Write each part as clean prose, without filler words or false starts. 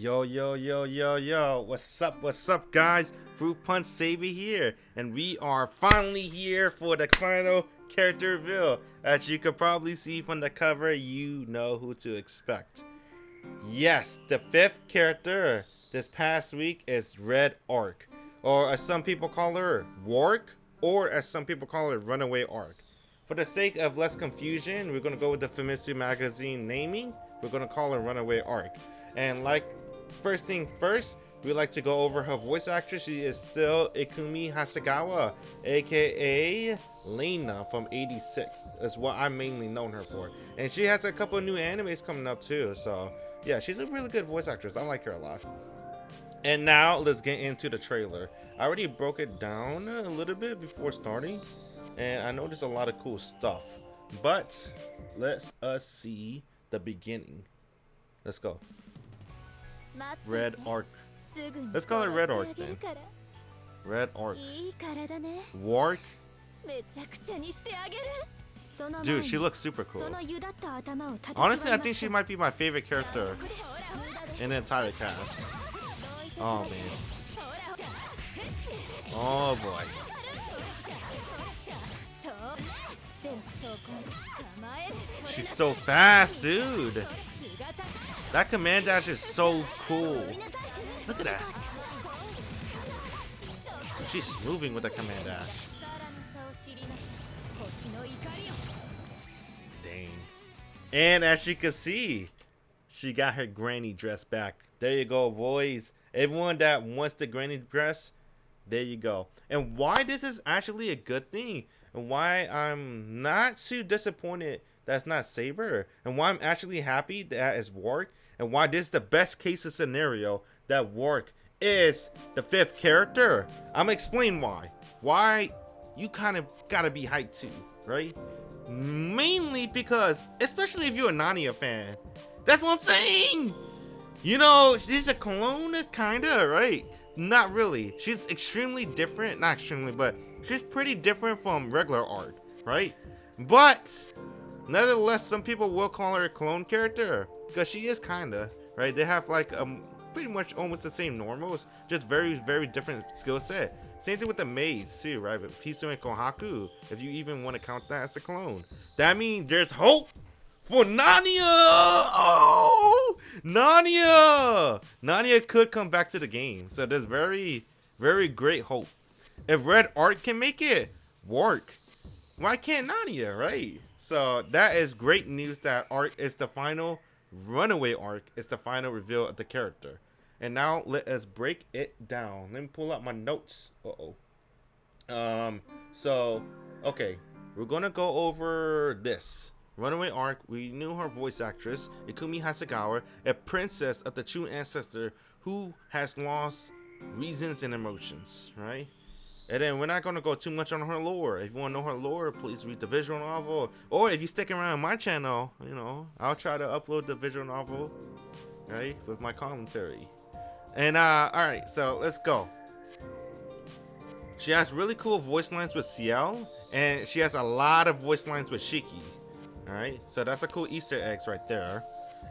Yo, yo, yo, yo, yo. What's up, guys? Fruit Punch Saber here. And we are finally here for the final character reveal. As you could probably see from the cover, you know who to expect. Yes, the fifth character this past week is Red Arc. Or as some people call her, Wark. Or as some people call her, Runaway Arc. For the sake of less confusion, we're going to go with the Famitsu magazine naming. We're going to call her Runaway Arc. And like first thing first, we like to go over her voice actress. She is still Ikumi Hasegawa, aka Lena from 86. That's what I'm mainly known her for. And she has a couple of new animes coming up too. So yeah, she's a really good voice actress. I like her a lot. And now let's get into the trailer. I already broke it down a little bit before starting, and I noticed a lot of cool stuff. But let's see the beginning. Let's go. Red Arc. Let's call it Red Arc then. Red Arc. Wark. Dude, she looks super cool. Honestly, I think she might be my favorite character in the entire cast. Oh man. Oh boy. She's so fast, dude. That command dash is so cool. Look at that. She's moving with the command dash. Dang. And as you can see, she got her granny dress back. There you go, boys. Everyone that wants the granny dress, there you go. And why this is actually a good thing, and why I'm not too disappointed that's not Saber, and why I'm actually happy that it's Wark, and why this is the best case of scenario that Wark is the fifth character. I'm gonna explain why. Why you kind of gotta be hyped too, right? Mainly because, especially if you're a Nania fan, that's what I'm saying. You know, she's a clone, kinda, right? Not really. She's extremely different, not extremely, but she's pretty different from regular Arc, right? But nevertheless, some people will call her a clone character because she is kinda, right? They have like pretty much almost the same normals, just very, very different skill set. Same thing with the maids too, right? But Hisu and Kohaku, if you even want to count that as a clone, that means there's hope for Nania! Oh, Nania! Nania could come back to the game, so there's very, very great hope. If Red Arc can make it work, why can't Nania, right? So that is great news that Arc is the final, Runaway Arc is the final reveal of the character. And now let us break it down. Let me pull out my notes. So, okay, we're gonna go over this. Runaway Arc, we knew her voice actress, Ikumi Hasegawa, a princess of the true ancestor who has lost reasons and emotions, right? And then we're not going to go too much on her lore. If you want to know her lore, please read the visual novel. Or if you stick around my channel, you know, I'll try to upload the visual novel, right, with my commentary. And, alright, so let's go. She has really cool voice lines with Ciel, and she has a lot of voice lines with Shiki. Alright, so that's a cool Easter eggs right there.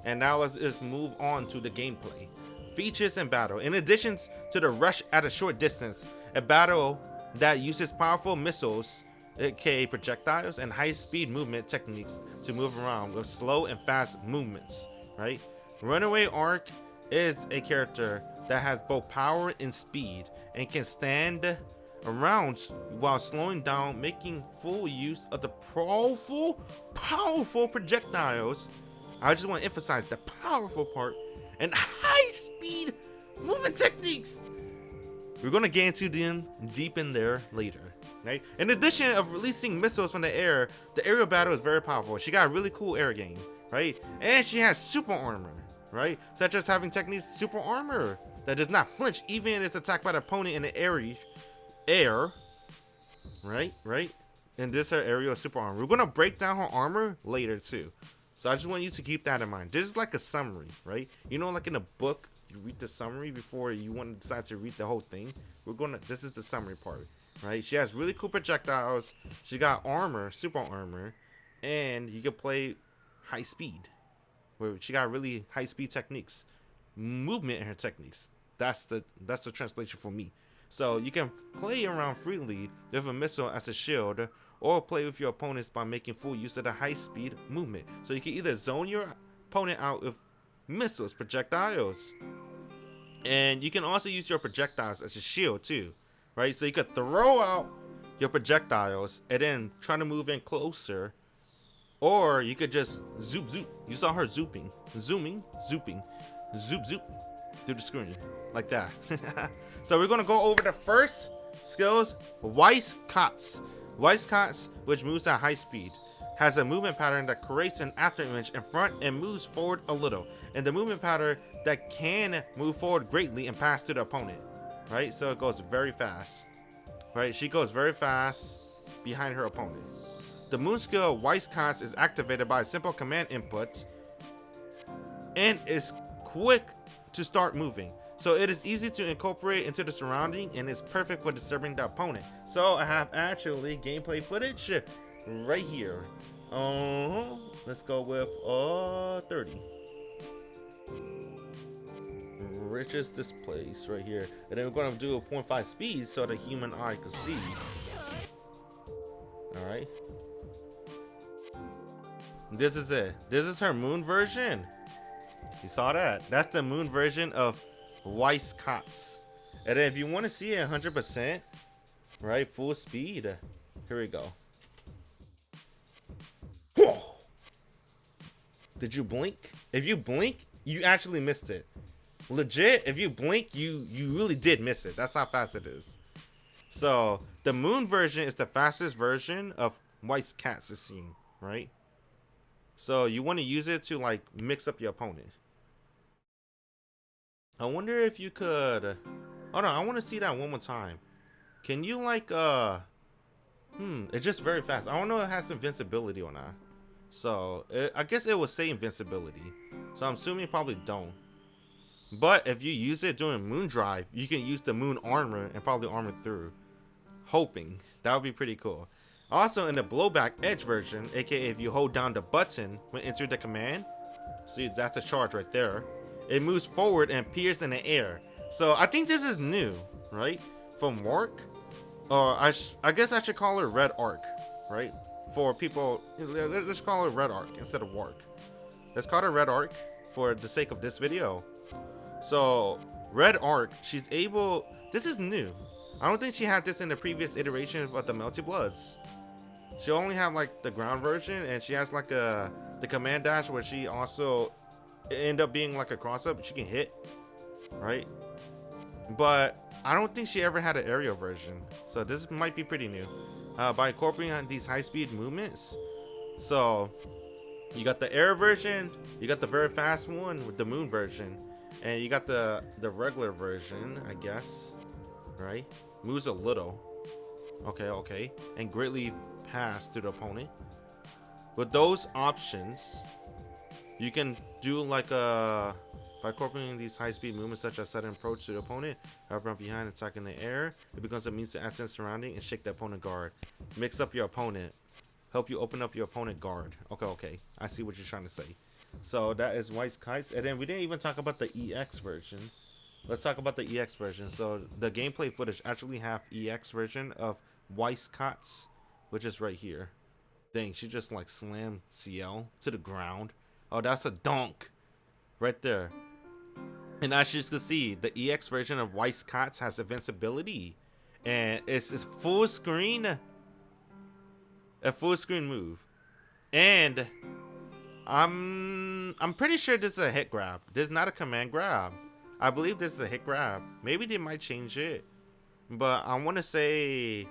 And now let's just move on to the gameplay. Features and battle. In addition to the rush at a short distance, a battle that uses powerful missiles, aka projectiles, and high-speed movement techniques to move around with slow and fast movements, right? Runaway Arc is a character that has both power and speed and can stand around while slowing down, making full use of the powerful projectiles. I just want to emphasize the powerful part and high-speed movement techniques. We're gonna get into them deep in there later, right? In addition of releasing missiles from the air, the aerial battle is very powerful. She got a really cool air game, right? And she has super armor, right? Such as having techniques super armor that does not flinch even if it's attacked by the opponent in the air, right? And this is her aerial super armor. We're gonna break down her armor later too. So I just want you to keep that in mind. This is like a summary, right? You know, like in a book, you read the summary before you want to decide to read the whole thing. This is the summary part, right? She has really cool projectiles. She got armor, super armor, and you can play high speed, where she got really high speed techniques. movement in her techniques. That's the translation for me. So you can play around freely with a missile as a shield, or play with your opponents by making full use of the high speed movement. So you can either zone your opponent out with missiles, projectiles, and you can also use your projectiles as a shield too, right? So you could throw out your projectiles and then try to move in closer, or you could just zoop. You saw her zooping, zooping, zoop through the screen like that. So we're gonna go over the first skills. Weiss Katz, which moves at high speed, has a movement pattern that creates an after image in front and moves forward a little, and the movement pattern that can move forward greatly and pass to the opponent, right? So it goes very fast, right? She goes very fast behind her opponent. The moon skill Weiss Katz is activated by a simple command input and is quick to start moving. So it is easy to incorporate into the surrounding and is perfect for disturbing the opponent. So I have actually gameplay footage right here. Let's go with 30. Richest displays right here. And then we're gonna do a 0.5 speed so the human eye can see. Alright. This is it. This is her moon version. You saw that? That's the moon version of Weiss Katz. And then if you want to see it 100%, right, full speed, here we go. Whoa. Did you blink? If you blink, you actually missed it. Legit, if you blink, you really did miss it. That's how fast it is. So the moon version is the fastest version of Weiss Katz is seen, right? So you want to use it to like mix up your opponent. I wonder if you could. Oh no, I want to see that one more time. Can you like it's just very fast. I don't know if it has invincibility or not. So I guess it will say invincibility. So I'm assuming it probably don't. But if you use it during moon drive, you can use the moon armor and probably armor through. Hoping that would be pretty cool. Also in the blowback edge version, aka if you hold down the button when entering the command, see that's a charge right there. It moves forward and appears in the air. So I think this is new, right? From Wark, or I guess I should call her Red Arc, right? For people, let's call her Red Arc instead of Wark. Let's call her Red Arc for the sake of this video. So Red Arc, she's able. This is new. I don't think she had this in the previous iteration of the Melty Bloods. She only have like the ground version, and she has like the command dash where she also end up being like a cross up. She can hit, right? But I don't think she ever had an aerial version. So this might be pretty new. By incorporating these high speed movements. So you got the air version, you got the very fast one with the moon version, and you got the regular version, I guess, right? Moves a little. Okay. And greatly pass to the opponent. With those options, you can do like by incorporating these high-speed movements such as sudden approach to the opponent, hover from behind, attack in the air. It becomes a means to access surrounding and shake the opponent guard. Mix up your opponent. Help you open up your opponent guard. Okay. I see what you're trying to say. So that is Weiss Katz. And then we didn't even talk about the EX version. Let's talk about the EX version. So the gameplay footage actually have EX version of Weiss Katz, which is right here. Dang, she just like slammed CL to the ground. Oh, that's a dunk right there. And as you can see, the EX version of Weiss Katz has invincibility, and it's full screen, a full screen move. And I'm pretty sure this is a hit grab. This is not a command grab. I believe this is a hit grab. Maybe they might change it, but I want to say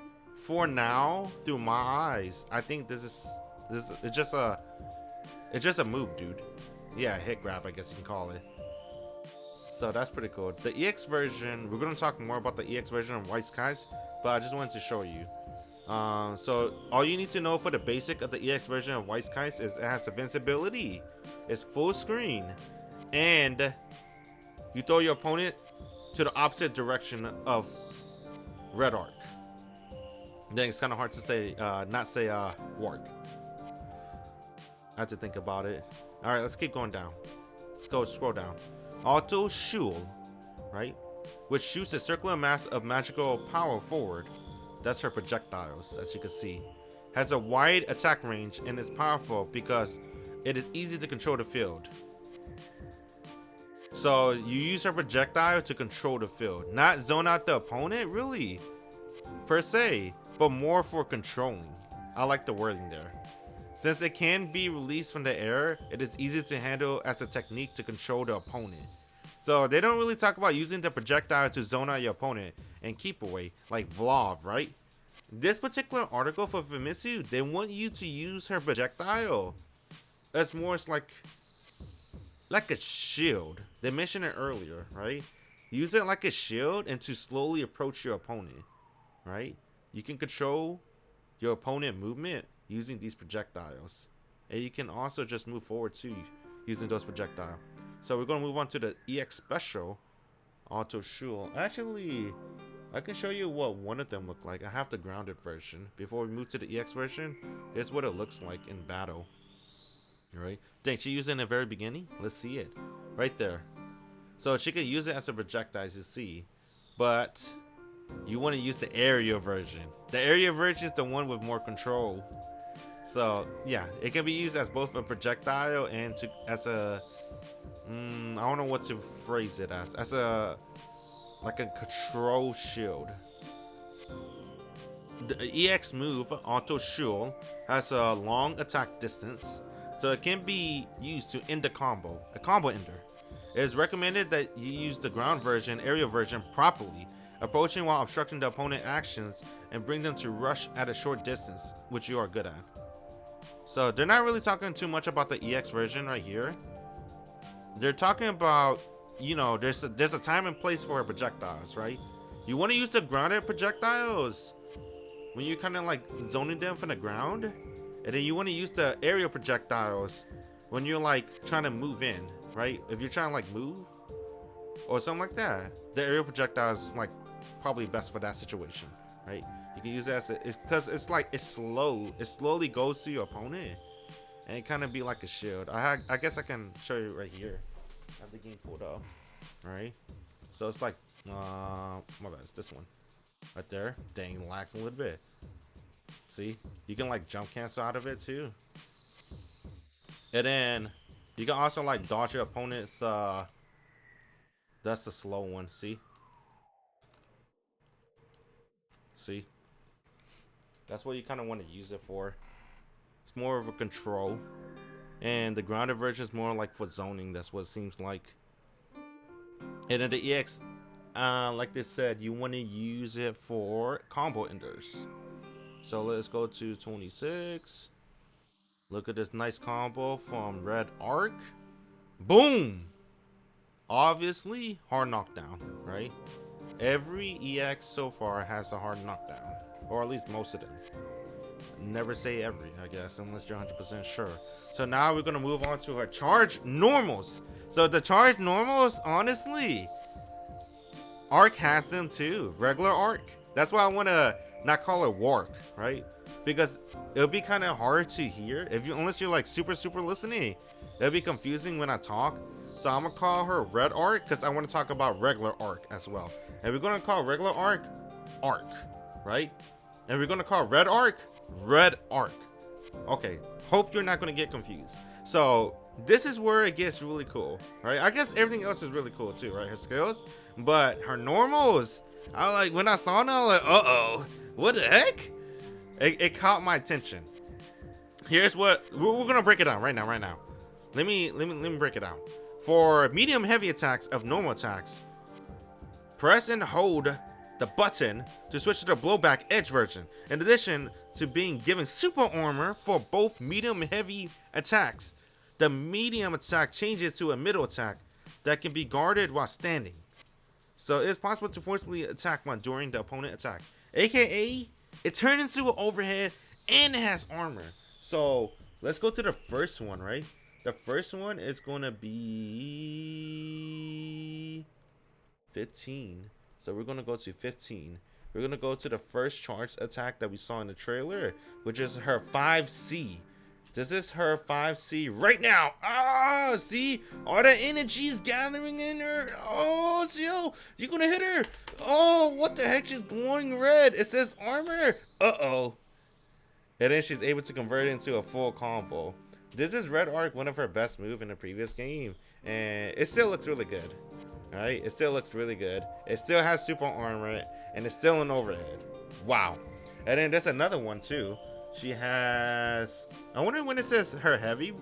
for now, through my eyes, I think this is it's just a move, dude. Yeah, hit grab, I guess you can call it. So that's pretty cool. The EX version, we're gonna talk more about the EX version of Weiss Katz, but I just wanted to show you. So all you need to know for the basic of the EX version of Weiss Katz is it has invincibility, it's full screen, and you throw your opponent to the opposite direction of Red Arc. Then it's kind of hard to say, not say Wark. I have to think about it. All right, let's keep going down. Let's go scroll down. Auto Shul, right? Which shoots a circular mass of magical power forward. That's her projectiles, as you can see. Has a wide attack range and is powerful because it is easy to control the field. So you use her projectile to control the field, not zone out the opponent, really, per se, but more for controlling. I like the wording there. Since it can be released from the air, it is easy to handle as a technique to control the opponent. So they don't really talk about using the projectile to zone out your opponent and keep away, like Vlov, right? This particular article for Famitsu, they want you to use her projectile. It's more like a shield. They mentioned it earlier, right? Use it like a shield and to slowly approach your opponent, right? You can control your opponent movement using these projectiles. And you can also just move forward too using those projectiles. So we're going to move on to the EX Special, Auto Shul. Actually, I can show you what one of them look like. I have the grounded version. Before we move to the EX version, here's what it looks like in battle. Alright, think she used it in the very beginning? Let's see it. Right there. So she can use it as a projectile, as you see. But you want to use the area version. The area version is the one with more control. So yeah, it can be used as both a projectile and as a I don't know what to phrase it as a like a control shield. The EX move Auto Shul has a long attack distance, so it can be used to end a combo ender. It is recommended that you use the ground version, area version properly, approaching while obstructing the opponent's actions and bring them to rush at a short distance, which you are good at. So they're not really talking too much about the EX version right here. They're talking about, you know, there's a time and place for projectiles, right? You want to use the grounded projectiles when you're kind of like zoning them from the ground, and then you want to use the aerial projectiles when you're like trying to move in, right? If you're trying to like move or something like that, the aerial projectile is like probably best for that situation, right? You can use it as because it's like it's slow. It slowly goes to your opponent, and it kind of be like a shield. I guess I can show you right here. I have the game pulled up, right? So it's like my bad, it's this one right there. Dang, lags a little bit. See, you can like jump cancel out of it too, and then you can also like dodge your opponent's. That's the slow one. See, that's what you kind of want to use it for. It's more of a control, and the grounded version is more like for zoning. That's what it seems like. And then the EX, like they said, you want to use it for combo enders. So let's go to 26. Look at this nice combo from Red Arc. Boom! Obviously, hard knockdown, right? Every EX so far has a hard knockdown, or at least most of them. Never say every, I guess, unless you're 100% sure. So now we're gonna move on to her charge normals. So the charge normals, honestly, Arc has them too. Regular Arc. That's why I wanna not call it Warp, right? Because it'll be kind of hard to hear unless you're like super listening. It'll be confusing when I talk. So I'm gonna call her Red Arc because I want to talk about regular Arc as well. And we're gonna call regular Arc, right? And we're gonna call Red Arc, Red Arc. Okay, hope you're not gonna get confused. So this is where it gets really cool, right? I guess everything else is really cool too, right? Her skills, but her normals, I like when I saw them, I was like, what the heck? It caught my attention. Here's what we're gonna break it down right now. Let me break it down. For medium heavy attacks of normal attacks, press and hold the button to switch to the blowback edge version. In addition to being given super armor for both medium and heavy attacks, the medium attack changes to a middle attack that can be guarded while standing. So it's possible to forcibly attack one during the opponent attack. AKA, it turns into an overhead and it has armor. So let's go to the first one, right? The first one is going to be 15. So we're going to go to 15. We're going to go to the first charge attack that we saw in the trailer, which is her 5C. This is her 5C right now. Ah, see? All that energy is gathering in her. Oh, yo, you gonna hit her. Oh, what the heck? She's glowing red. It says armor. Uh-oh. And then she's able to convert it into a full combo. This is Red Arc, one of her best moves in the previous game. And it still looks really good. Alright, it still looks really good. It still has super armor, and it's still an overhead. Wow. And then there's another one too. She has, I wonder when it says her heavy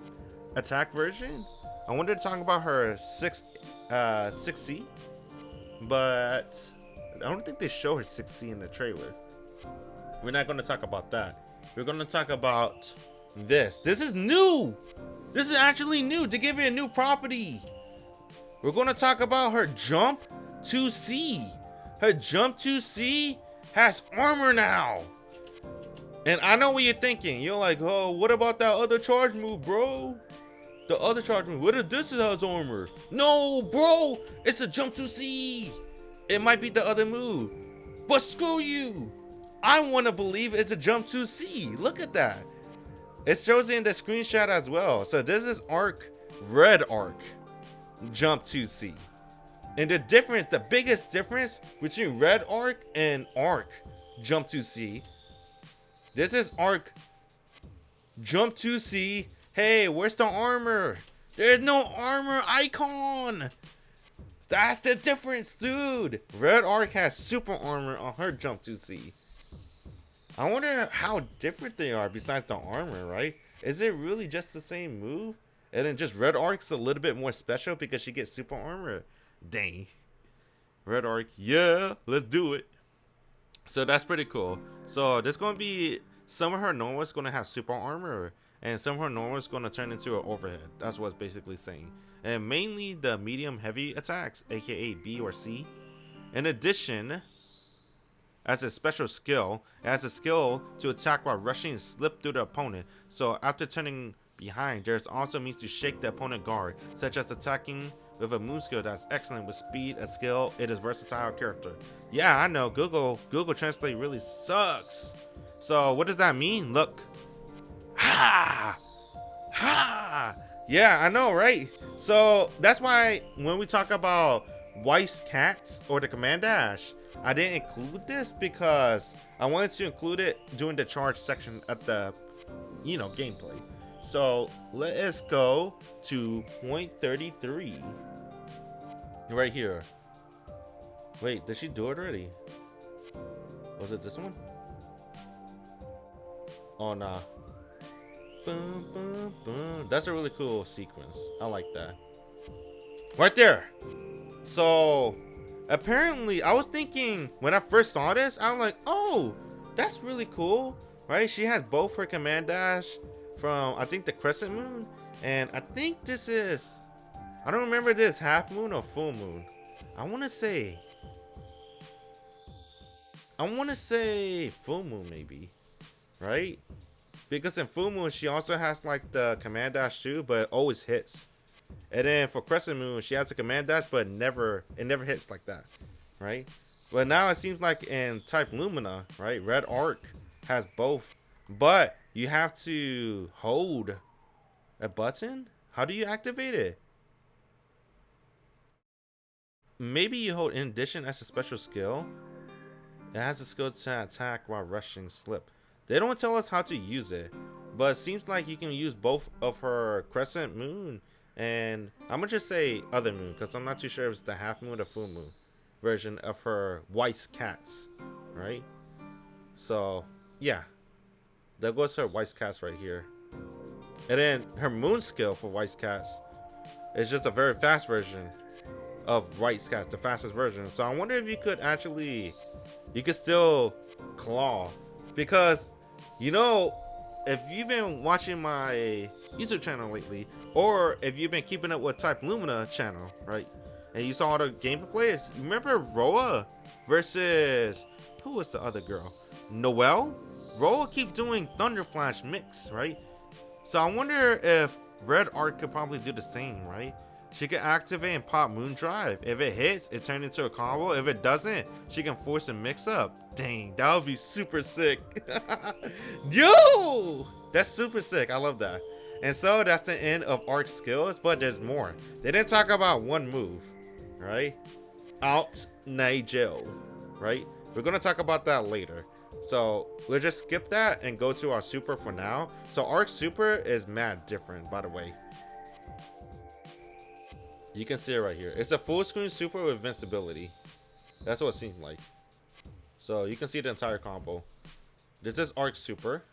attack version. I wanted to talk about her 6C, but I don't think they show her 6C in the trailer. We're not going to talk about that. We're going to talk about this. This is new. This is actually new to give it a new property. We're going to talk about her jump 2C. Her jump 2C has armor now. And I know what you're thinking. You're like, oh, what about that other charge move, bro? The other charge move. What if this has armor? No, bro. It's a jump 2C. It might be the other move. But screw you. I want to believe it's a jump 2C. Look at that. It shows in the screenshot as well. So this is Red Arc, jump 2C. And the difference, the biggest difference between Red Arc and Arc, jump 2C. This is Arc, jump 2C. Hey, where's the armor? There's no armor icon. That's the difference, dude. Red Arc has super armor on her jump 2C. I wonder how different they are besides the armor, right? Is it really just the same move? And then just Red Arc's a little bit more special because she gets super armor. Dang. Red Arc, yeah, let's do it. So that's pretty cool. So there's going to be, some of her normals going to have super armor, and some of her normals going to turn into an overhead. That's what it's basically saying. And mainly the medium heavy attacks, aka B or C. In addition, as a special skill, it has a skill to attack while rushing and slip through the opponent. So after turning behind, there's also means to shake the opponent guard, such as attacking with a move skill that's excellent with speed, a skill. It is versatile character. Yeah, I know, Google Translate really sucks. So what does that mean? Look. Ha! Ha! Yeah, I know, right? So that's why when we talk about Weiss Cats or the command dash, I didn't include this because I wanted to include it during the charge section at the, gameplay. So let us go to point 33 right here. Wait, did she do it already? Was it this one? Oh, nah. Boom, boom, boom. That's a really cool sequence. I like that. Right there. So apparently I was thinking when I first saw this, I was like, oh, that's really cool, right? She has both her command dash from, I think, the crescent moon, and I think this is, I don't remember this, half moon or full moon. I want to say full moon maybe, right? Because in full moon she also has like the command dash too, but it always hits. And then for crescent moon she has a command dash, but it never hits like that, right? But now it seems like in type Lumina, right, Red Arc has both, but you have to hold a button. How do you activate it? Maybe you hold in addition as a special skill. It has a skill to attack while rushing slip. They don't tell us how to use it, but it seems like you can use both of her crescent moon and I'm gonna just say other moon because I'm not too sure if it's the half moon or full moon version of her Weiss Cats, right? So yeah, there goes her Weiss Cats right here. And then her moon skill for Weiss Cats is just a very fast version of Weiss Cats, the fastest version. So I wonder if you could actually, you could still claw, because if you've been watching my YouTube channel lately, or if you've been keeping up with Type Lumina channel, right, and you saw all the gameplay players, remember Roa versus, who was the other girl? Noelle? Roa keep doing Thunder Flash mix, right? So I wonder if Red Arc could probably do the same, right? she can activate and pop Moon Drive. If it hits, it turns into a combo. If it doesn't, she can force a mix up. Dang, that would be super sick. Yo! That's super sick. I love that. And so that's the end of Arc's skills, but there's more. They didn't talk about one move, right? Out Nigel, right? We're gonna talk about that later. So we'll just skip that and go to our super for now. So Arc's super is mad different, by the way. You can see it right here. It's a full screen super with invincibility. That's what it seems like. So you can see the entire combo. This is Arc's super.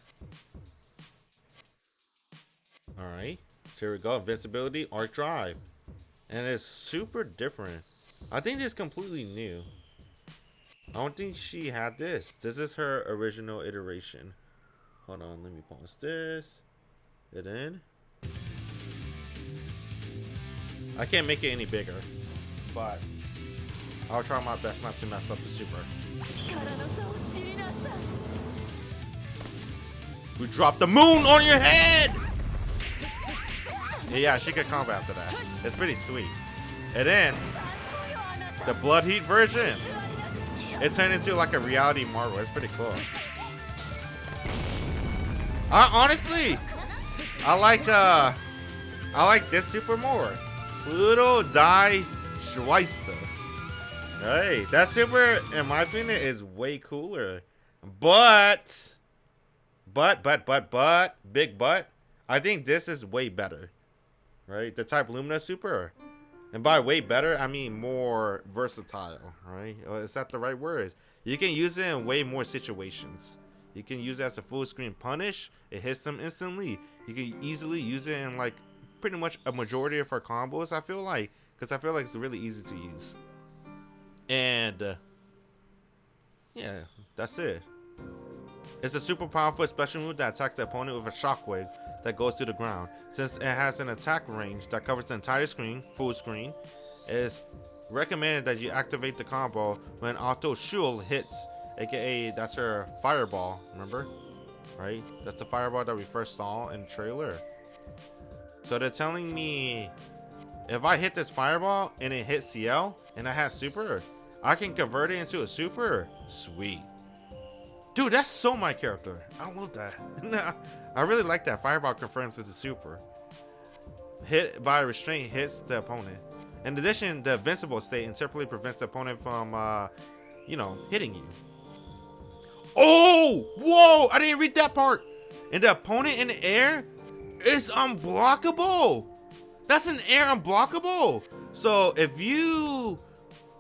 Alright. So here we go. Invincibility, Arc Drive. And it's super different. I think this is completely new. I don't think she had this. This is her original iteration. Hold on, let me pause this. It in. I can't make it any bigger, but I'll try my best not to mess up the super. We dropped the moon on your head! Yeah, she could combo after that. It's pretty sweet. And then, the Blood Heat version. It turned into like a reality marvel. It's pretty cool. Honestly, I like this super more. Little Die Schweister. Hey, that super, in my opinion, is way cooler. But, big but, I think this is way better. Right? The type Lumina super. And by way better, I mean more versatile, right? Is that the right word? You can use it in way more situations. You can use it as a full screen punish. It hits them instantly. You can easily use it in like pretty much a majority of her combos, I feel like. Because I feel like it's really easy to use. And yeah, that's it. It's a super powerful special move that attacks the opponent with a shockwave that goes to the ground. Since it has an attack range that covers the entire screen, full screen, it is recommended that you activate the combo when Auto Shul hits, aka that's her fireball, remember? Right? That's the fireball that we first saw in the trailer. So they're telling me if I hit this fireball and it hits CL and I have super, I can convert it into a super? Sweet. Dude, that's so my character. I love that. I really like that. Fireball confirms it's a super. Hit by restraint hits the opponent. In addition, the invincible state interpolate prevents the opponent from, you know, hitting you. Oh! Whoa! I didn't read that part. And the opponent in the air is unblockable. That's an air unblockable. So if you,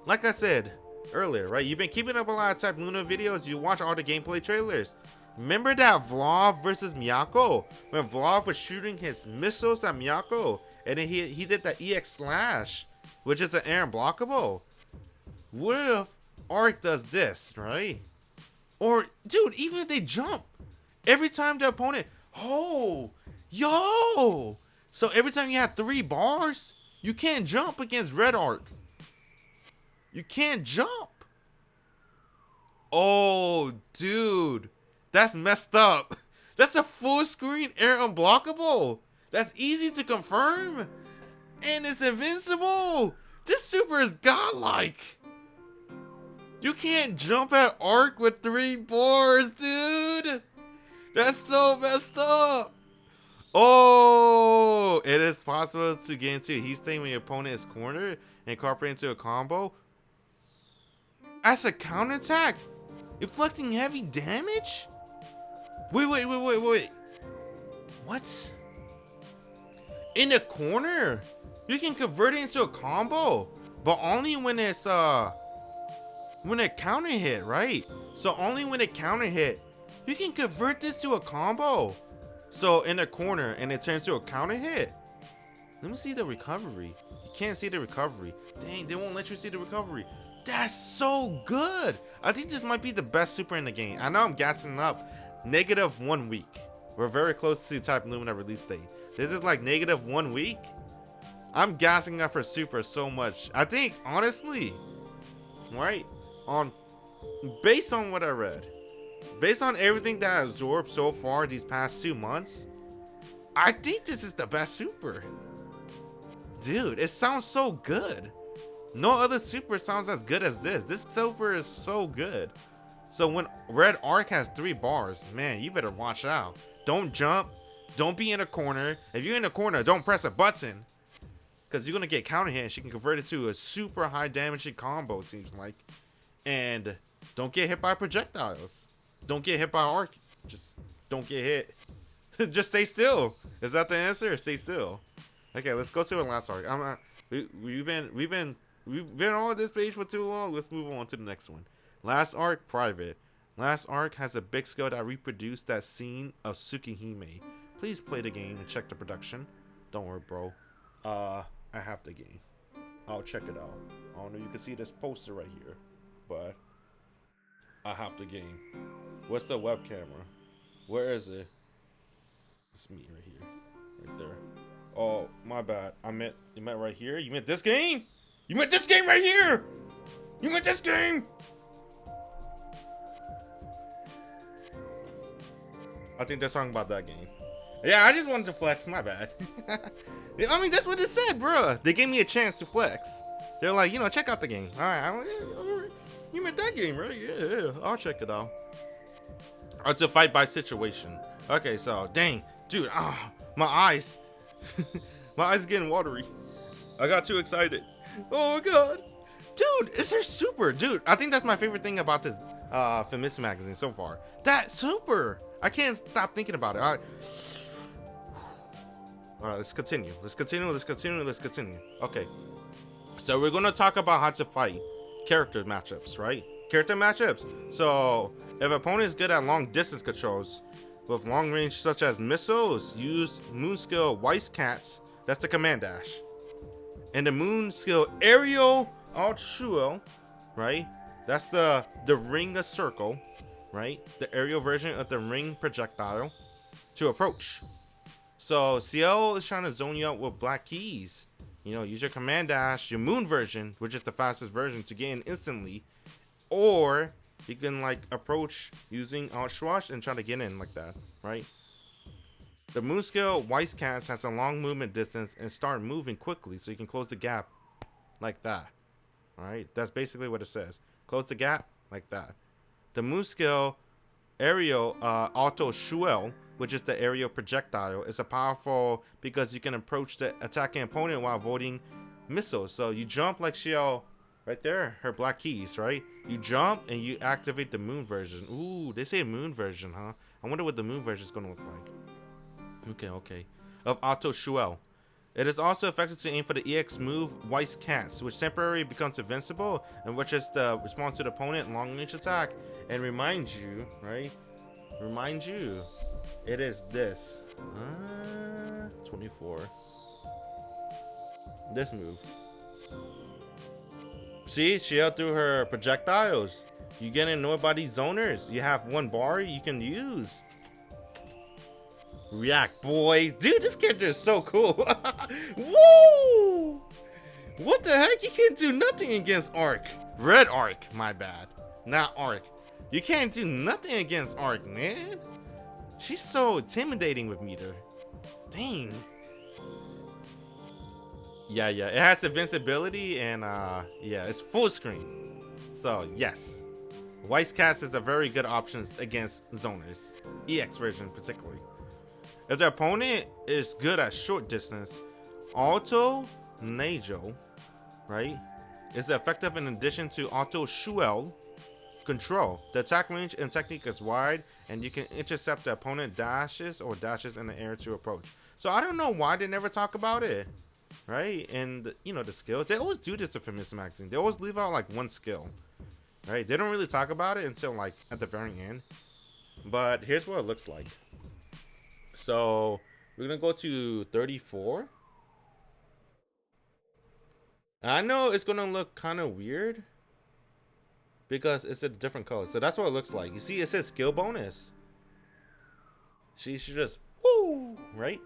like I said earlier, right? You've been keeping up a lot of Type Luna videos. You watch all the gameplay trailers. Remember that Vlav versus Miyako? When Vlav was shooting his missiles at Miyako, and then he did that EX slash, which is an air unblockable. What if Arc does this, right? Or, dude, even if they jump, every time the opponent, oh, yo! So every time you have 3 bars, you can't jump against Red Arc. You can't jump. Oh, dude. That's messed up. That's a full screen air unblockable. That's easy to confirm. And it's invincible. This super is godlike. You can't jump at Arc with 3 bars, dude. That's so messed up. Oh, it is possible to get into a heat state when your opponent is cornered and incorporate into a combo. As a counterattack, inflicting heavy damage? Wait. What? In the corner? You can convert it into a combo, but only when it's when it counter hit, right? So only when it counter hit, you can convert this to a combo. So in the corner and it turns to a counter hit. Let me see the recovery. You can't see the recovery. Dang, they won't let you see the recovery. That's so good. I think this might be the best super in the game. I know I'm gassing up. -1 week. We're very close to Type Lumina release date. This is like -1 week. I'm gassing up her super so much. I think, honestly, right, based on what I read, based on everything that I absorbed so far these past 2 months, I think this is the best super. Dude, it sounds so good. No other super sounds as good as this. This super is so good. So when Red Arc has 3 bars, man, you better watch out. Don't jump. Don't be in a corner. If you're in a corner, don't press a button. Because you're going to get counter hit and she can convert it to a super high damaging combo, it seems like. And don't get hit by projectiles. Don't get hit by Arc. Just don't get hit. Just stay still. Is that the answer? Stay still. Okay, let's go to the last arc. We've been on this page for too long. Let's move on to the next one. Last arc, private. Last arc has a big skill that reproduced that scene of Tsukihime. Please play the game and check the production. Don't worry, bro. I have the game. I'll check it out. I don't know. You can see this poster right here, but I have the game. What's the web camera? Where is it? It's me right here, right there. Oh, my bad. You meant right here? You meant this game? You meant this game right here? You meant this game? I think they're talking about that game. Yeah, I just wanted to flex. My bad. I mean, that's what it said, bro. They gave me a chance to flex. They're like, check out the game. All right. You meant that game, right? Yeah, I'll check it out. Or it's a fight by situation. Okay, so, dang. Dude, my eyes. My eyes are getting watery. I got too excited. Oh, God. Dude, it's her super. Dude, I think that's my favorite thing about this Famitsu magazine so far. That super. I can't stop thinking about it. All right, let's continue. Okay. So we're going to talk about how to fight character matchups, right? Character matchups. So if opponent is good at long distance controls with long range such as missiles, use moon skill Weiss Cats. That's the command dash. And the moon skill aerial Arcueid, right? That's the ring of circle, right? The aerial version of the ring projectile to approach. So CL is trying to zone you out with black keys. Use your command dash, your moon version, which is the fastest version, to get in instantly. Or you can approach using Arcueid and try to get in like that, right? The moon skill Weiss Cats has a long movement distance and start moving quickly, so you can close the gap like that. All right, that's basically what it says. Close the gap like that. The moon skill aerial auto shuel, which is the aerial projectile, is a powerful because you can approach the attacking opponent while avoiding missiles. So you jump like Xiao right there, her black keys, right? You jump and you activate the moon version. Ooh, they say moon version, huh? I wonder what the moon version is going to look like. Okay. Of auto shuel. It is also effective to aim for the EX move Weiss Cats, which temporarily becomes invincible, and which is the response to the opponent long range attack. And remind you, right? It is this. 24. This move. See, she out through her projectiles. You getting annoyed by these zoners? You have 1 bar you can use. React, boys. Dude, this character is so cool. Woo! What the heck? You can't do nothing against Arc. Red Arc, my bad. Not Arc. You can't do nothing against Arc, man. She's so intimidating with meter. Dang. Yeah. It has invincibility and yeah, it's full screen. So yes. Weiss Cats is a very good option against zoners. EX version particularly. If the opponent is good at short distance, Auto Najo, right, is effective in addition to Auto Shuel control. The attack range and technique is wide, and you can intercept the opponent dashes in the air to approach. So I don't know why they never talk about it, right? And the skills, they always do this with Famitsu magazine. They always leave out 1 skill, right? They don't really talk about it until at the very end. But here's what it looks like. So we're gonna go to 34. I know it's gonna look kind of weird because it's a different color. So that's what it looks like. You see, it says skill bonus. She should just woo, right?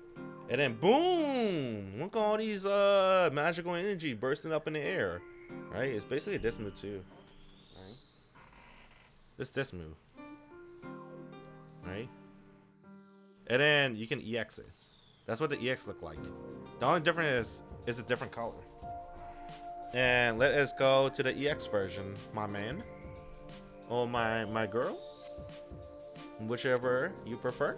And then boom! Look at all these magical energy bursting up in the air, right? It's basically this move too, right? It's this move, right? And then you can EX it. That's what the EX look like. The only difference is a different color. And let us go to the EX version, my man. Or my girl. Whichever you prefer.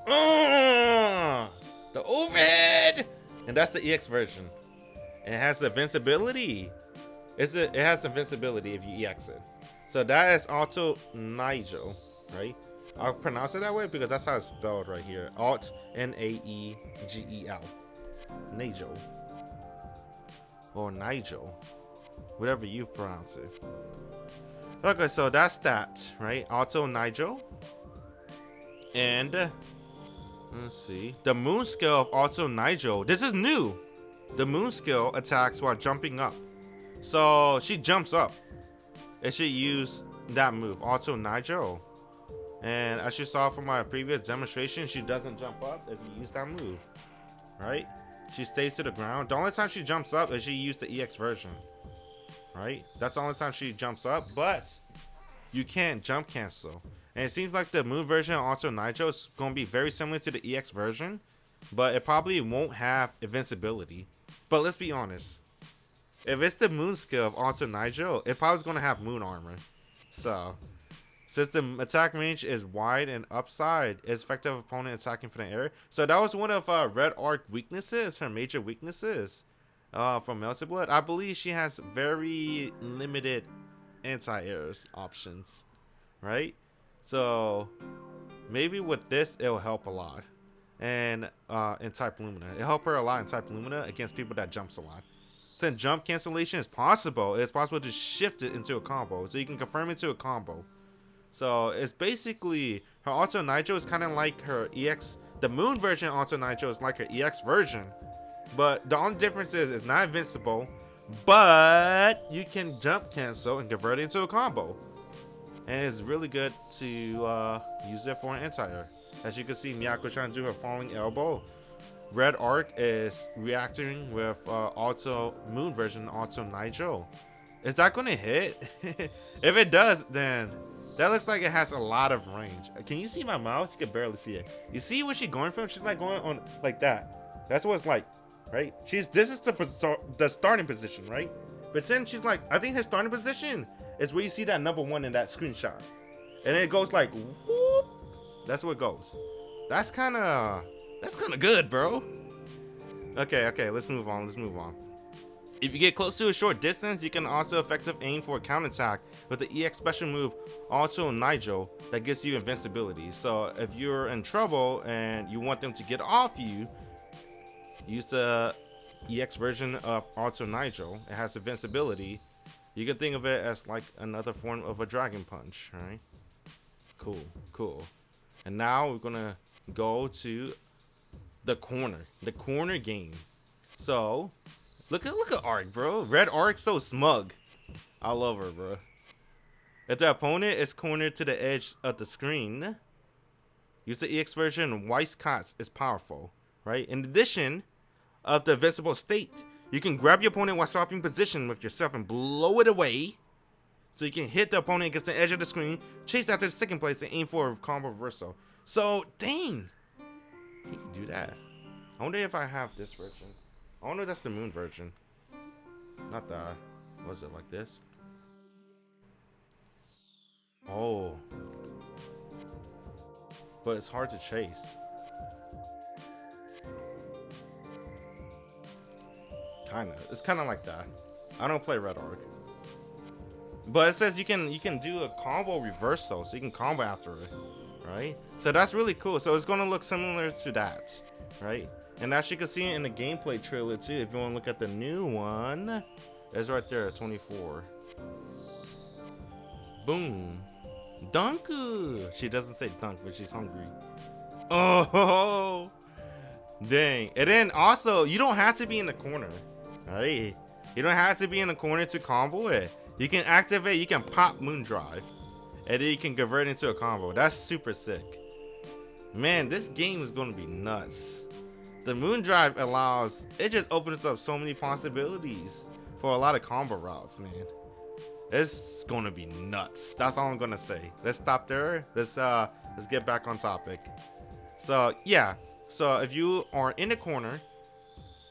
The overhead! And that's the EX version. And it has the invincibility. It has invincibility if you EX it. So that is Auto Nigel, right? I'll pronounce it that way because that's how it's spelled right here. Alt Naegel. Nigel. Or Nigel. Whatever you pronounce it. Okay, so that's that, right? Auto Nigel. And let's see. The moon skill of Auto Nigel. This is new. The moon skill attacks while jumping up. So she jumps up. It should use that move, Auto Nigel. And as you saw from my previous demonstration, she doesn't jump up if you use that move, right? She stays to the ground. The only time she jumps up is she used the EX version, right? That's the only time she jumps up, but you can't jump cancel. And it seems like the moon version of Auto Nigel is going to be very similar to the EX version, but it probably won't have invincibility. But let's be honest. If it's the moon skill of Auto Nigel, it probably is going to have moon armor. So, since the attack range is wide and upside, it's effective opponent attacking from the air. So that was one of Red Arc weaknesses, her major weaknesses from Melty Blood. I believe she has very limited anti-airs options, right? So maybe with this, it'll help a lot. And in Type Lumina, it'll help her a lot in Type Lumina against people that jumps a lot. Since jump cancellation is possible, it's possible to shift it into a combo. So you can confirm it to a combo. So it's basically, her Auto Nitro is kind of like her EX. The moon version of Auto Nitro is like her EX version. But the only difference is it's not invincible. But you can jump cancel and convert it into a combo. And it's really good to use it for an anti-air. As you can see, Miyako trying to do her falling elbow. Red Arc is reacting with Auto Moon version Auto Nigel. Is that going to hit? If it does, then that looks like it has a lot of range. Can you see my mouse? You can barely see it. You see what she's going from? She's like going on like that. That's what it's like, right? This is the starting position, right? But then she's like, I think her starting position is where you see that number 1 in that screenshot. And then it goes like, whoop. That's where it goes. That's kind of good, bro. Okay, let's move on. If you get close to a short distance, you can also effective aim for a counterattack with the EX special move Auto Nigel that gives you invincibility. So if you're in trouble and you want them to get off you, use the EX version of Auto Nigel. It has invincibility. You can think of it as like another form of a dragon punch, right? Cool. And now we're gonna go to the corner game. So look at Arc, bro. Red Arc so smug. I love her, bro. If the opponent is cornered to the edge of the screen, use the EX version. Weiss Cots is powerful, right? In addition of the invincible state, you can grab your opponent while swapping position with yourself and blow it away. So you can hit the opponent against the edge of the screen, chase after the second place, and aim for a combo reversal. So, dang. Can you do that? I wonder if I have this version. I wonder if that's the moon version. Not that. Was it like this? Oh. But it's hard to chase. Kinda. It's kinda like that. I don't play Red Arc. But it says you can do a combo reversal, so you can combo after it, right? So that's really cool. So it's gonna look similar to that, right? And as you can see in the gameplay trailer too, if you want to look at the new one, it's right there, 24. Boom. Dunku. She doesn't say dunk, but she's hungry. Oh, dang. And then also, you don't have to be in the corner, right? You don't have to be in the corner to combo it. You can activate, you can pop Moon Drive, and then you can convert into a combo. That's super sick. Man, this game is going to be nuts. The Moon Drive allows, it just opens up so many possibilities for a lot of combo routes, man. It's going to be nuts. That's all I'm going to say. Let's stop there. Let's get back on topic. So yeah, so if you are in the corner,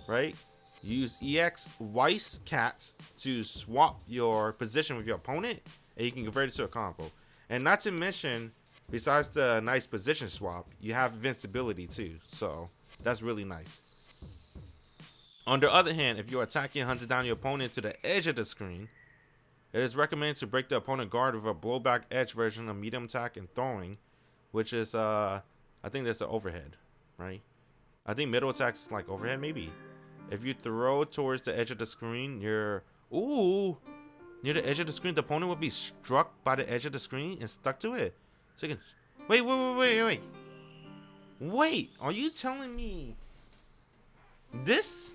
right, use EX Weiss Cats to swap your position with your opponent, and you can convert it to a combo. And not to mention, besides the nice position swap, you have invincibility too, so that's really nice. On the other hand, if you're attacking and hunting down your opponent to the edge of the screen, it is recommended to break the opponent guard with a blowback edge version of medium attack and throwing, which is I think that's the overhead, right? I think middle attack's like overhead maybe. If you throw towards the edge of the screen, near the edge of the screen, the opponent will be struck by the edge of the screen and stuck to it. So you can wait. Are you telling me this?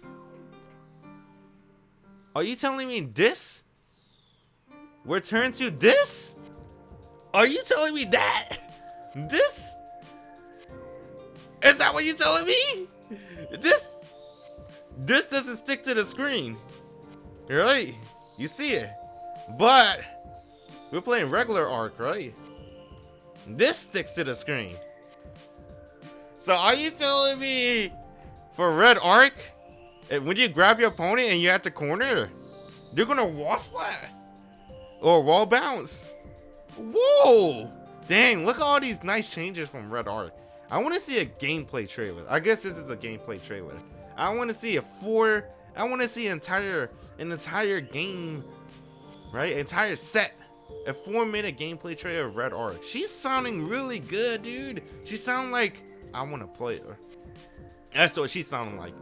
Are you telling me this? Return to this? Are you telling me that? This? Is that what you're telling me? This doesn't stick to the screen. Right? You see it. But we're playing regular Arc, right? This sticks to the screen. So are you telling me for red Arc, when you grab your opponent and you're at the corner, you're gonna wall splat or wall bounce? Whoa! Dang, look at all these nice changes from red Arc. I want to see a gameplay trailer. I guess this is a gameplay trailer. I want to see I want to see an entire game, right? Entire set. A 4-minute gameplay trailer of red Arc. She's sounding really good, dude. She sounds like I want to play her. That's what she's sounding like.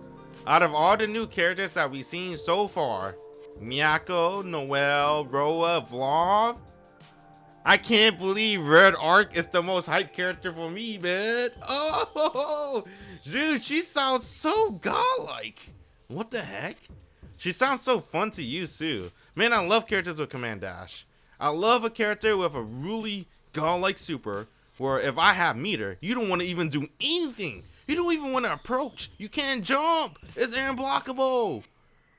Out of all the new characters that we've seen so far, Miyako, Noelle, Roa, Vlov, I can't believe Red Arc is the most hyped character for me, man. Oh, dude, she sounds so godlike. What the heck? She sounds so fun to use too. Man, I love characters with Command Dash. I love a character with a really godlike super where if I have meter, you don't want to even do anything. You don't even want to approach. You can't jump. It's unblockable.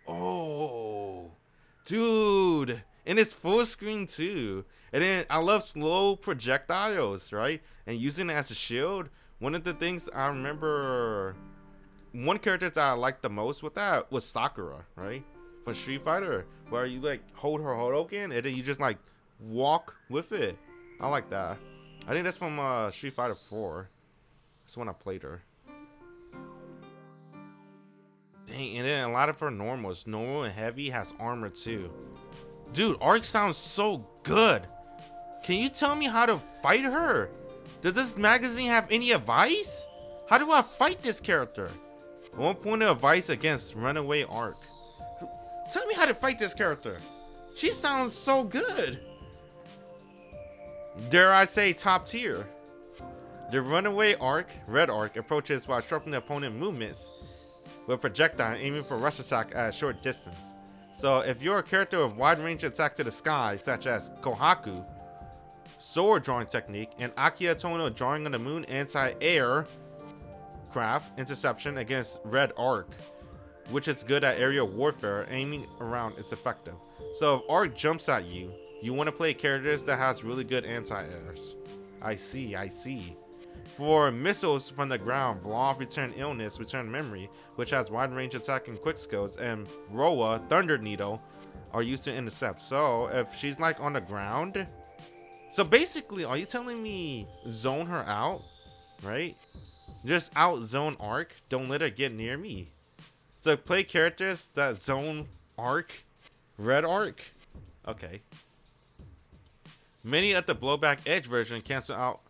Oh, dude. And it's full screen too. And then I love slow projectiles, right? And using it as a shield. One of the things I remember, one character that I liked the most with that was Sakura, right? From Street Fighter, where you like hold her Hodoken and then you just like walk with it. I like that. I think that's from Street Fighter 4. That's when I played her. Dang, and then a lot of her normals. Normal and heavy has armor too. Dude, Arc sounds so good. Can you tell me how to fight her? Does this magazine have any advice? How do I fight this character? 1 point of advice against Runaway Arc. Tell me how to fight this character. She sounds so good. Dare I say top tier. The Runaway Arc, Red Arc, approaches while disrupting the opponent movements with projectile aiming for rush attack at a short distance. So if you're a character with wide range attack to the sky, such as Kohaku, sword drawing technique, and Akihitono drawing on the moon anti-air craft interception against Red Arc, which is good at aerial warfare, aiming around is effective. So if Arc jumps at you, you want to play characters that has really good anti-airs. I see. For missiles from the ground, Vlov Return Illness, Return Memory, which has wide range attack and quick skills, and Roa, Thunder Needle, are used to intercept. So if she's like on the ground, so basically, are you telling me zone her out, right? Just out zone Arc, don't let her get near me. So play characters that zone Arc, Red Arc, okay. Many of the blowback edge version cancel out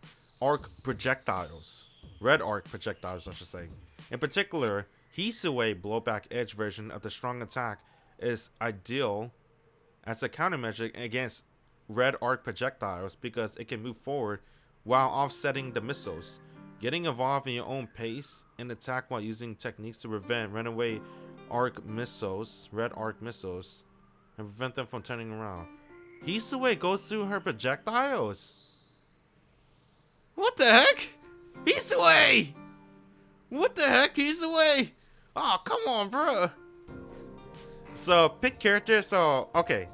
Arc projectiles. Red Arc projectiles, I should say. In particular, Hisue blowback edge version of the strong attack is ideal as a countermeasure against Red Arc projectiles because it can move forward while offsetting the missiles. Getting involved in your own pace and attack while using techniques to prevent runaway arc missiles, Red Arc missiles, and prevent them from turning around. Hisue goes through her projectiles. What the heck? Hisue! What the heck, Hisue? Oh, come on, bro. So pick characters. Okay.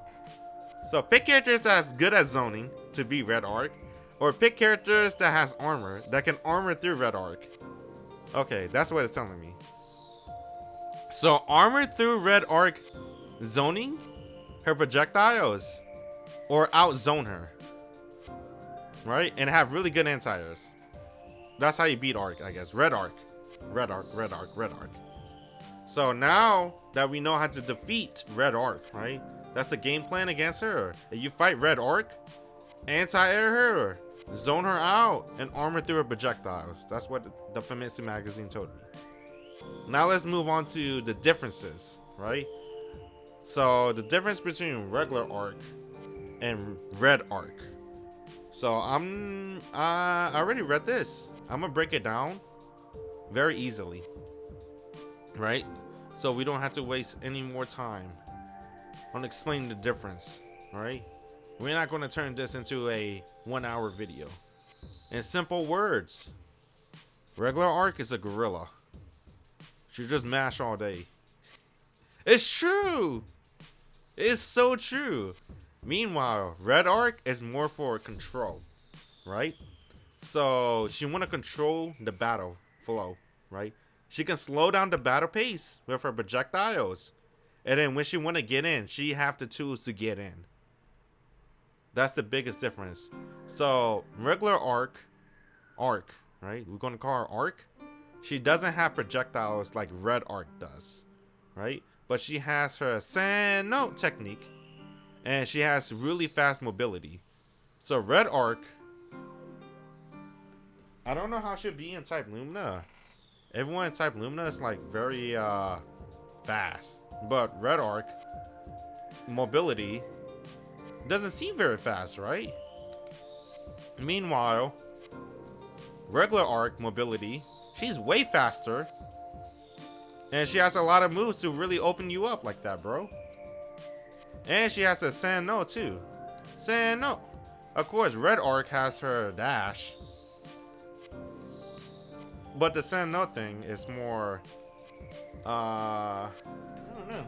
So pick characters that's good at zoning to be Red Arc, or pick characters that has armor that can armor through Red Arc. Okay, that's what it's telling me. So armored through red arc zoning her projectiles or outzone her, right? And have really good anti-airs. That's how you beat arc, I guess. Red arc, red arc, red arc, red arc. So now that we know how to defeat red arc, right? That's the game plan against her. If you fight red arc, anti-air her, zone her out, and armor through her projectiles. That's what the Famitsu magazine told me. Now let's move on to the differences, right? So the difference between regular arc and red arc. So I already read this. I'm gonna break it down very easily, right? So we don't have to waste any more time on explaining the difference, right? We're not going to turn this into a 1-hour video. In simple words, regular arc is a gorilla. She just mash all day. It's true. It's so true. Meanwhile, red arc is more for control, right? So she want to control the battle flow, right? She can slow down the battle pace with her projectiles. And then when she want to get in, she have the tools to get in. That's the biggest difference. So regular arc, right? We're going to call her arc. She doesn't have projectiles like red arc does, right? But she has her sand note technique. And she has really fast mobility. So red arc, I don't know how she'll be in type Lumina. Everyone in type Lumina is like very fast. But red arc mobility doesn't seem very fast, right? Meanwhile, regular arc mobility, she's way faster. And she has a lot of moves to really open you up like that, bro. And she has a sand no too. Sand no. Of course, red arc has her dash. But the sand no thing is more I don't know.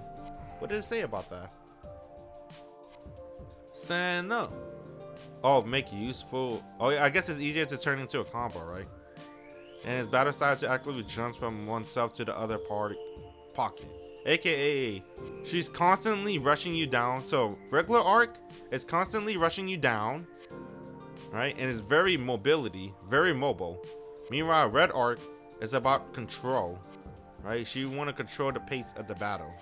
What did it say about that? Sand no. Oh, make useful. Oh, yeah, I guess it's easier to turn into a combo, right? And his battle style to actively jump from oneself to the other pocket. AKA, she's constantly rushing you down. So regular arc is constantly rushing you down, right? And it's very very mobile. Meanwhile, red arc is about control, right? She want to control the pace of the battle.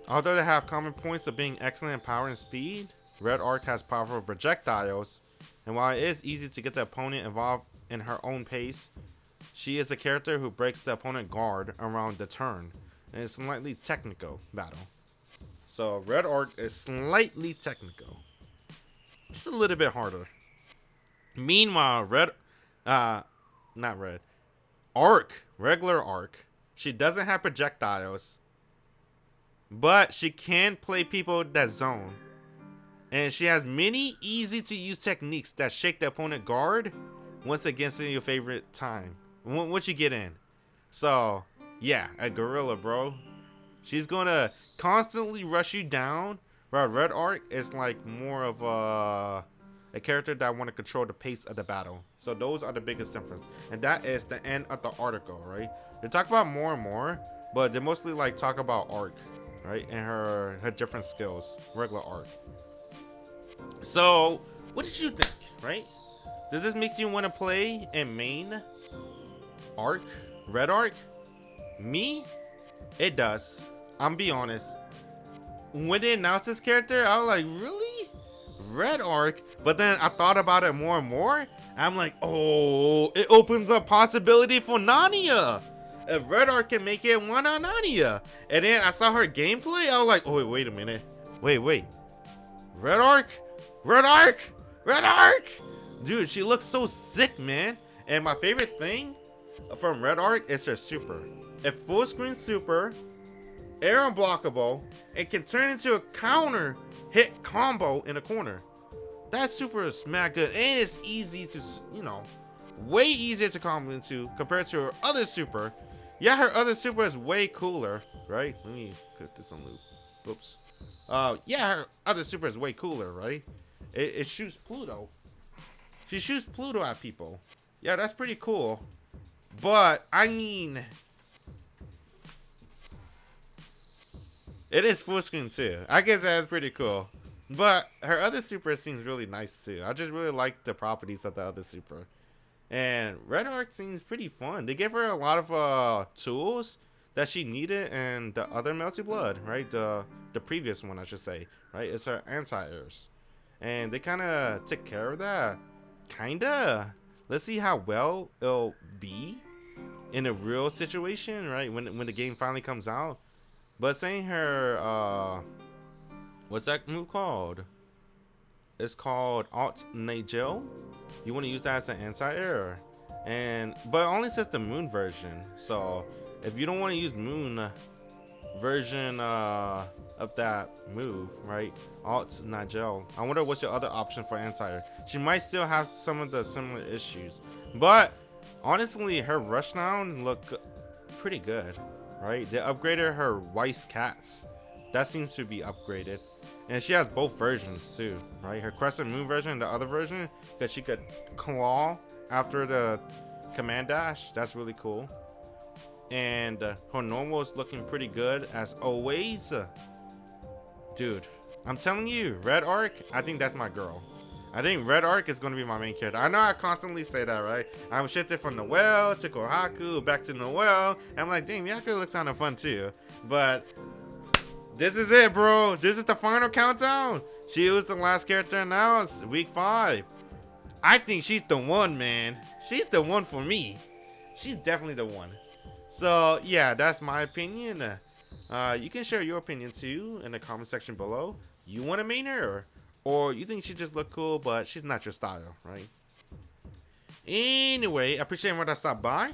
Although they have common points of being excellent in power and speed, red arc has powerful projectiles. And while it is easy to get the opponent involved in her own pace, she is a character who breaks the opponent guard around the turn, and it's slightly technical battle. So red arc is slightly technical, just a little bit harder. Meanwhile, regular arc, she doesn't have projectiles, but she can play people that zone, and she has many easy to use techniques that shake the opponent guard once against your favorite time. Once you get in. So yeah, a gorilla, bro. She's gonna constantly rush you down. But red arc is like more of a character that want to control the pace of the battle. So those are the biggest difference, and that is the end of the article, right? They talk about more and more, but they mostly like talk about arc, right? And her different skills. Regular arc. So what did you think, right? Does this make you want to play in main arc, red arc? Me, it does. I'm be honest. When they announced this character, I was like, really? Red arc? But then I thought about it more and more. I'm like, oh, it opens up possibility for Nania. If red arc can make it one on Nania. And then I saw her gameplay. I was like, oh, wait a minute. Wait. Red arc? Red arc? Red arc? Dude, she looks so sick, man. And my favorite thing from red arc is her super. A full screen super, air unblockable, and can turn into a counter hit combo in a corner. That super is smack good, and it's easy to, way easier to combo into compared to her other super. Yeah, her other super is way cooler, right? Let me put this on loop. Oops. Yeah, her other super is way cooler, right? It shoots Pluto. She shoots Pluto at people. Yeah, that's pretty cool. But I mean, it is full screen too. I guess that's pretty cool. But her other super seems really nice too. I just really like the properties of the other super. And Red Arc seems pretty fun. They gave her a lot of tools that she needed in the other Melty Blood, right? The previous one, I should say, right? It's her anti-airs. And they kind of took care of that. Kinda. Let's see how well it'll be in a real situation, right? When the game finally comes out. But saying her, what's that move called? It's called Alt Nigel. You want to use that as an anti-air, but it only says the Moon version. So if you don't want to use Moon version of that move, right? Alt Nigel. I wonder what's your other option for anti-air. She might still have some of the similar issues, but honestly, her rushdown look pretty good, right? They upgraded her Weiss cats. That seems to be upgraded. And she has both versions too, right? Her Crescent Moon version and the other version that she could claw after the command dash. That's really cool. And her normal is looking pretty good as always. Dude, I'm telling you, Red Arc, I think that's my girl. I think Red Arc is going to be my main character. I know I constantly say that, right? I'm shifted from Noelle to Kohaku, back to Noelle. I'm like, damn, Yaku looks kind of fun too. But this is it, bro. This is the final countdown. She was the last character announced, week 5. I think she's the one, man. She's the one for me. She's definitely the one. So, yeah, that's my opinion. You can share your opinion, too, in the comment section below. You want to main her? Or you think she just look cool, but she's not your style, right? Anyway, I appreciate everyone that stopped by.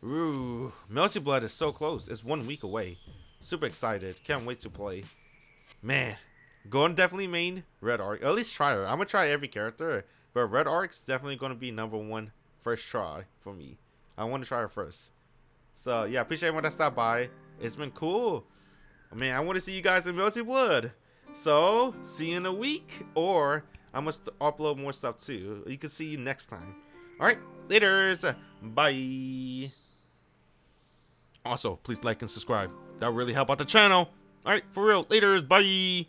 Ooh, Melty Blood is so close. It's 1 week away. Super excited. Can't wait to play. Man, going to definitely main Red Arc. At least try her. I'm going to try every character. But Red Arc's definitely going to be #1 first try for me. I want to try her first. So, yeah, appreciate everyone that stopped by. It's been cool. Man, I want to see you guys in Melty Blood. So, see you in a week. Or I'm going to upload more stuff too. You can see you next time. Alright, laters. Bye. Also, please like and subscribe. That will really help out the channel. Alright, for real. Laters. Bye.